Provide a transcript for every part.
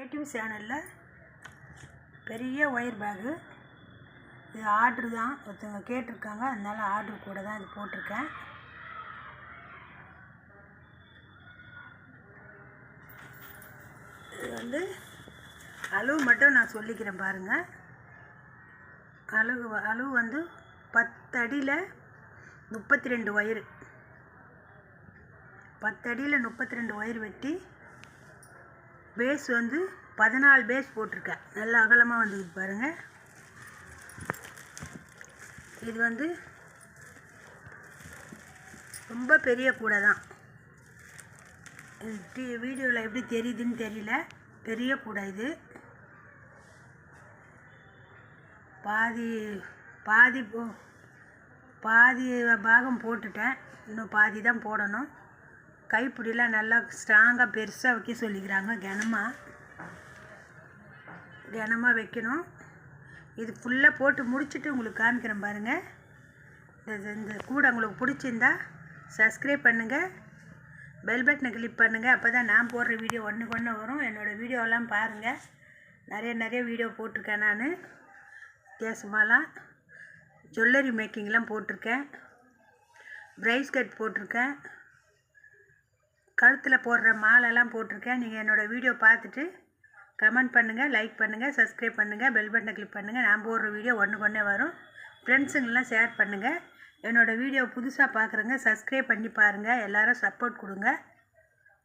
Creative சேனலில் பெரிய wire bag. இது ஆர்டரு தான், ஒருத்தவங்க கேட்டிருக்காங்க, அதனால் ஆர்டரு கூட தான் இது போட்டிருக்கேன். இது அளவு மட்டும் நான் சொல்லிக்கிறேன் பாருங்கள். அளவு 10 அடியில் 32 ஒயரு, 10 அடியில் 32 ஒயர் வெட்டி பேஸ் 14 பேஸ் போட்டிருக்கேன். நல்ல அகலமாக வந்தது பாருங்கள். இது ரொம்ப பெரிய கூடை தான். வீடியோவில் எப்படி தெரியுதுன்னு தெரியல, பெரிய கூடை இது. பாதி பாகம் போட்டுட்டேன், இன்னும் பாதி தான் போடணும். கைப்பிடிலாம் நல்லா ஸ்ட்ராங்காக பெருசாக வைக்க சொல்லிக்கிறாங்க. கனமாக வைக்கணும். இது ஃபுல்லாக போட்டு முடிச்சுட்டு உங்களுக்கு காமிக்கிறேன் பாருங்கள். இந்த கூடை உங்களுக்கு பிடிச்சிருந்தா சப்ஸ்கிரைப் பண்ணுங்கள், பெல் பட்டனை கிளிக் பண்ணுங்கள். அப்போ தான் நான் போடுற வீடியோ ஒன்று வரும். என்னோடய வீடியோலாம் பாருங்கள். நிறைய வீடியோ போட்டிருக்கேன். நான் வித்தியாசமாலாம் ஜுவல்லரி மேக்கிங்லாம் போட்டிருக்கேன், பிரைஸ் கட் போட்டிருக்கேன், கழுத்தில் போடுற மாலைலாம் போட்டிருக்கேன். நீங்கள் என்னோடய வீடியோ பார்த்துட்டு கமெண்ட் பண்ணுங்கள், லைக் பண்ணுங்கள், சப்ஸ்கிரைப் பண்ணுங்கள், பெல் பட்டனை கிளிக் பண்ணுங்கள். நான் போடுற வீடியோ ஒன்று வரும். ஃப்ரெண்ட்ஸுங்கெல்லாம் ஷேர் பண்ணுங்கள். என்னோடய வீடியோ புதுசாக பார்க்குறேங்க, சப்ஸ்கிரைப் பண்ணி பாருங்கள். எல்லோரும் சப்போர்ட் கொடுங்க.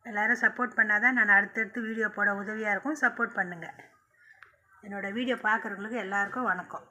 எல்லோரும் சப்போர்ட் பண்ணால் தான் நான் அடுத்தடுத்து வீடியோ போட உதவியாக இருக்கும். சப்போர்ட் பண்ணுங்கள். என்னோடய வீடியோ பார்க்குறவங்களுக்கு எல்லாருக்கும் வணக்கம்.